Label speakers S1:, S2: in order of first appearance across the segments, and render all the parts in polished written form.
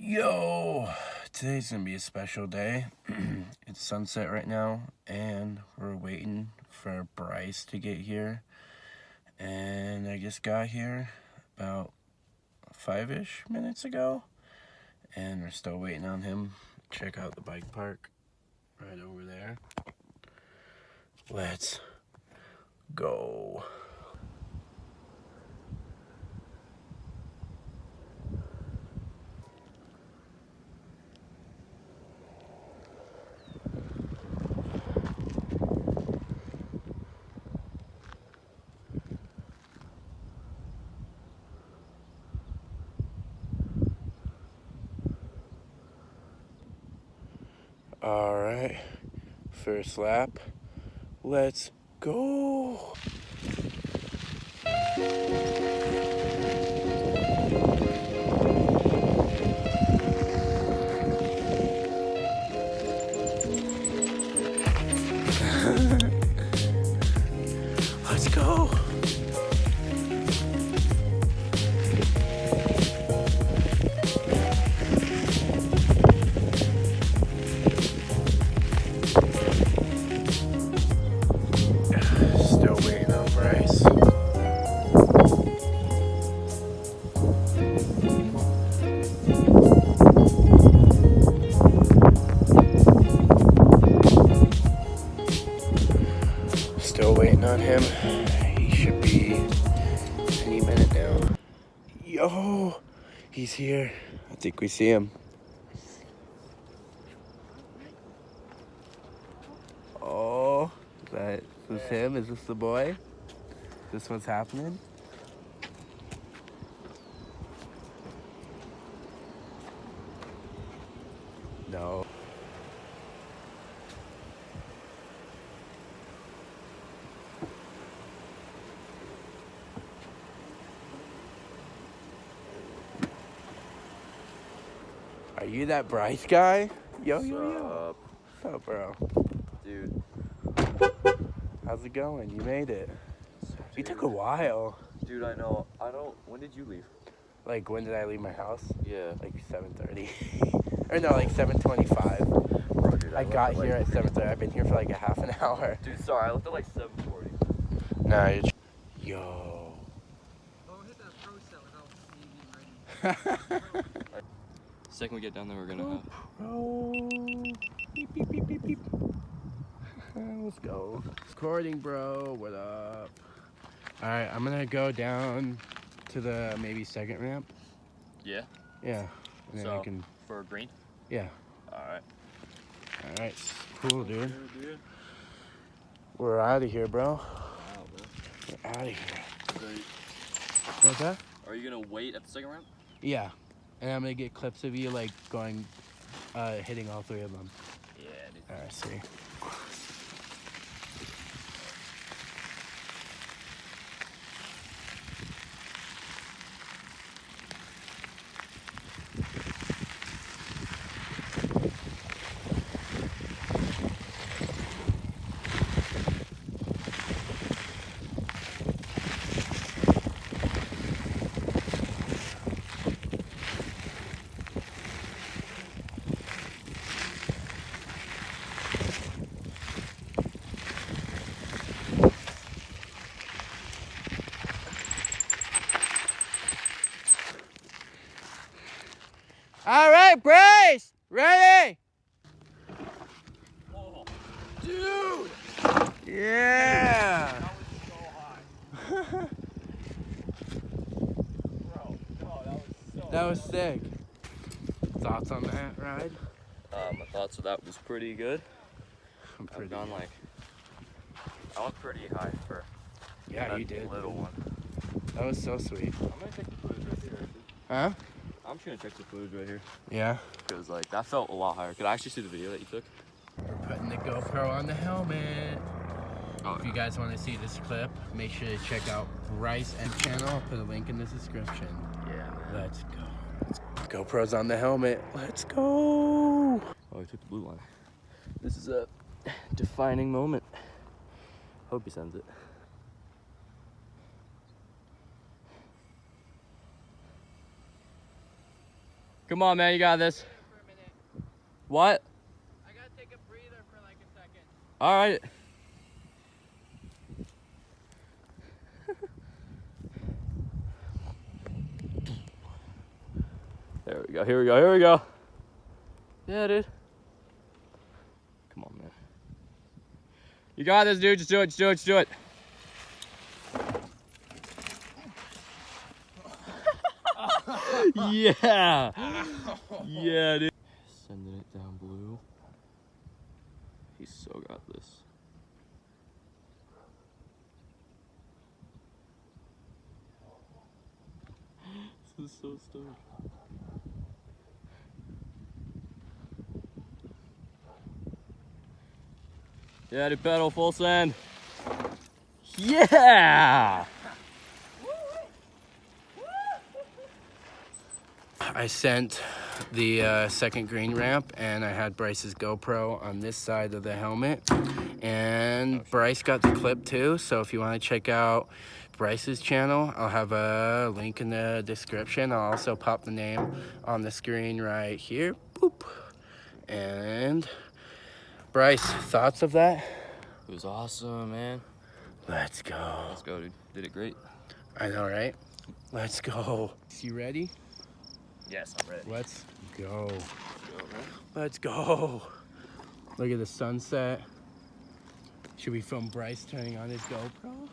S1: Yo, today's gonna be a special day. It's sunset right now, and we're waiting for Bryce to get here. And I just got here about 5-ish minutes ago, and we're still waiting on him. Check out the bike park right over there. Let's go. All right, first lap. Let's go. Let's go. Still waiting on Bryce. Still waiting on him. He should be any minute now. Yo, he's here. I think we see him. Oh, is this him? Is this the boy? This what's happening? No. Are you that Bryce guy? Yo. What's up, bro?
S2: Dude.
S1: How's it going? You made it.
S2: Dude.
S1: You took a while.
S2: Dude, I know. When did you leave?
S1: Like, when did I leave my house?
S2: Yeah.
S1: Like 7:30. Or no, like 7:25.
S2: Bro, dude,
S1: I got here at 7:30. I've been here for like a half an hour.
S2: Dude, sorry. I left at like 7:40.
S1: Nah, yo.
S3: Oh, hit that pro set without me being ready.
S2: Second we get down there, we're gonna have.
S1: Bro. Beep, beep, beep, beep, beep. Let's go. Recording, bro. What up? Alright, I'm gonna go down to the maybe second ramp.
S2: Yeah.
S1: Yeah. And then
S2: So,
S1: I can.
S2: for green?
S1: Yeah.
S2: Alright.
S1: Alright. Cool, dude.
S2: Dude.
S1: We're out of here, bro.
S2: Wow, bro.
S1: We're out of here.
S2: So,
S1: What's that?
S2: are you gonna wait at the second ramp?
S1: Yeah. And I'm gonna get clips of you like going, hitting all three of them.
S2: Yeah, dude.
S1: Alright, see. All right, Bryce, ready?
S2: Oh,
S1: Dude! Yeah!
S2: that was so high. Bro, no, that was so
S1: That was sick. Thoughts on that ride?
S2: My thoughts of that was pretty good.
S1: I'm
S2: I've gone like, I went pretty high for
S1: Yeah,
S2: that
S1: you did.
S2: little one.
S1: That was so sweet.
S2: I'm gonna check the footage right here. Actually.
S1: Huh?
S2: I'm just gonna check the footage right here.
S1: Yeah.
S2: Because like that felt a lot higher. Could I actually see the video that you took?
S1: We're putting the GoPro on the helmet.
S2: Oh,
S1: If you guys want to see this clip, make sure to check out Bryce and channel. I'll put a link in the description.
S2: yeah.
S1: Let's go. GoPro's on the helmet. Let's go.
S2: Oh, he took the blue line. This is a defining moment. Hope he sends it. Come on, man, you got this.
S3: For a minute.
S2: What?
S3: I gotta take a breather for like a second.
S2: All right. There we go, here we go, here we go. Yeah, dude. Come on, man. You got this, dude. Just do it, just do it, just do it. Yeah. Yeah, dude. Sending it down blue. He's so got this. This is so stoked. Yeah, dude, pedal full send. Yeah. I sent the second green ramp, and I had Bryce's GoPro on this side of the helmet, and Bryce got the clip too. So if you want to check out Bryce's channel, I'll have a link in the description. I'll also pop the name on the screen right here. Boop. And Bryce, thoughts of that?
S4: It was awesome, man.
S1: Let's go.
S4: Let's go, dude. Did it great.
S1: I know, right? Let's go. You ready?
S4: Yes, I'm ready.
S1: Let's go.
S4: Let's go, man.
S1: Let's go. Look at the sunset. Should we film Bryce turning on his GoPro?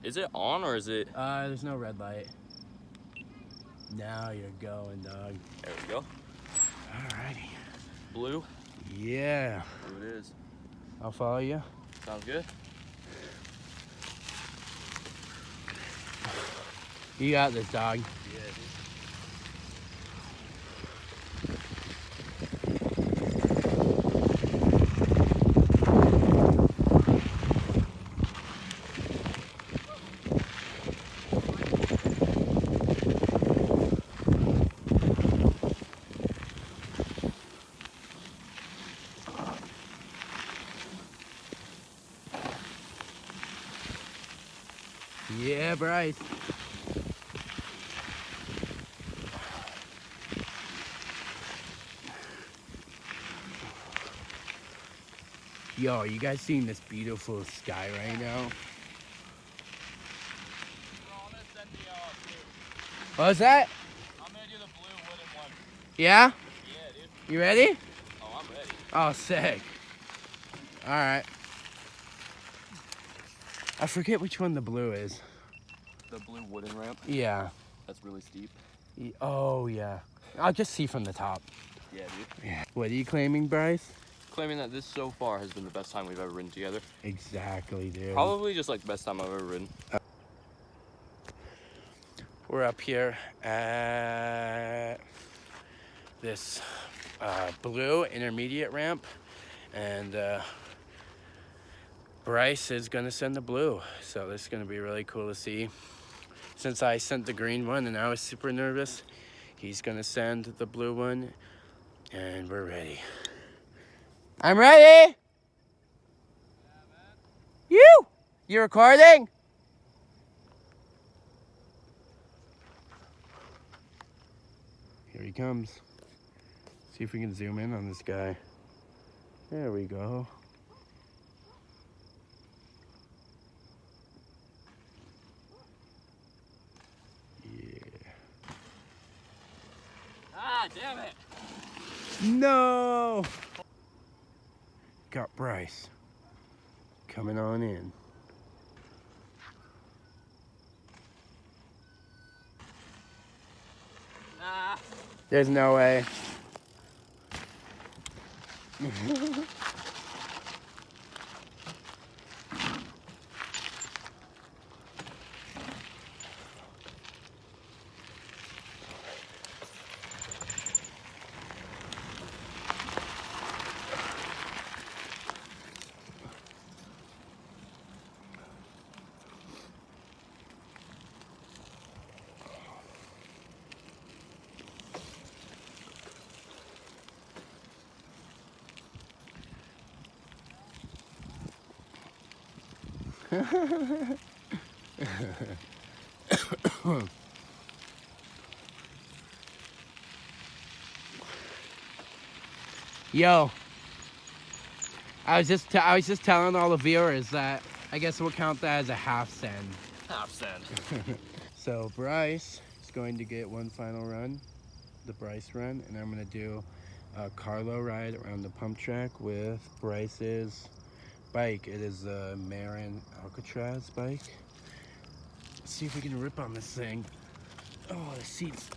S4: Is it on or is it?
S1: There's no red light. Now you're going, dog.
S4: There we go.
S1: Alrighty.
S4: Blue.
S1: Yeah.
S4: Blue it is.
S1: I'll follow you.
S4: Sounds good.
S1: You got this, dog.
S4: Yeah, dude.
S1: Yeah, Bryce. Yo, you guys seeing this beautiful sky right now?
S4: Bro, I'm gonna send the blue.
S1: What was that?
S4: I'm gonna do the blue wooden one.
S1: Yeah?
S4: Yeah, dude.
S1: You ready?
S4: Oh, I'm ready.
S1: Oh, sick. Alright. I forget which one the blue is.
S4: The blue wooden ramp.
S1: Yeah.
S4: That's really steep.
S1: Oh, yeah. I'll just see from the top.
S4: Yeah, dude.
S1: Yeah. What are you claiming, Bryce?
S4: Claiming that this so far has been the best time we've ever ridden together.
S1: Exactly, dude.
S4: Probably just like the best time I've ever ridden.
S1: We're up here at this blue intermediate ramp, and Bryce is gonna send the blue, so this is gonna be really cool to see. Since I sent the green one and I was super nervous, he's gonna send the blue one, and we're ready. I'm ready. Yeah, man. You recording? Here he comes. See if we can zoom in on this guy. There we go. Yeah.
S4: Ah, damn it.
S1: No! Got Bryce coming on in.
S4: Nah.
S1: There's no way.
S2: Yo, I was just telling all the viewers that I guess we'll count that as a half send.
S4: Half send.
S2: So Bryce is going to get one final run, the Bryce run, and I'm gonna do a Carlo ride around the pump track with Bryce's bike. It is a Marin Alcatraz bike. Let's see if we can rip on this thing. Oh, the seats.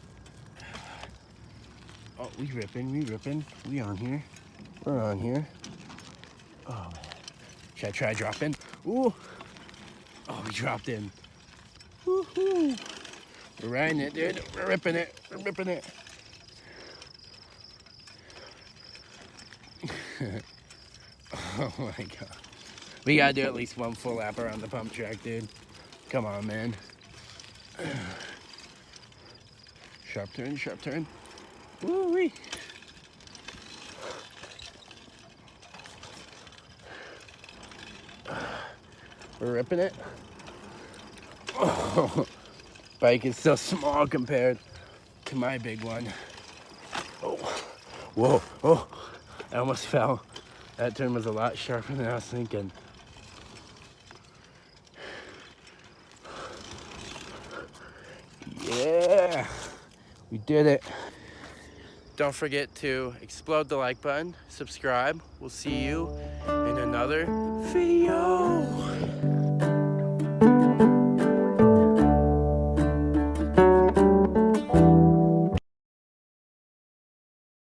S2: Oh, we ripping. We on here. We're on here. Oh, man. Should I try dropping? Ooh. Oh, we dropped in. Woohoo. We're riding it, dude. We're ripping it. Oh my god. We gotta do at least one full lap around the pump track, dude. Come on, man. Sharp turn. Woo-wee. We're ripping it. Oh, bike is so small compared to my big one. Oh, whoa, oh, I almost fell. That turn was a lot sharper than I was thinking. Yeah, we did it. Don't forget to explode the like button, subscribe. We'll see you in another video.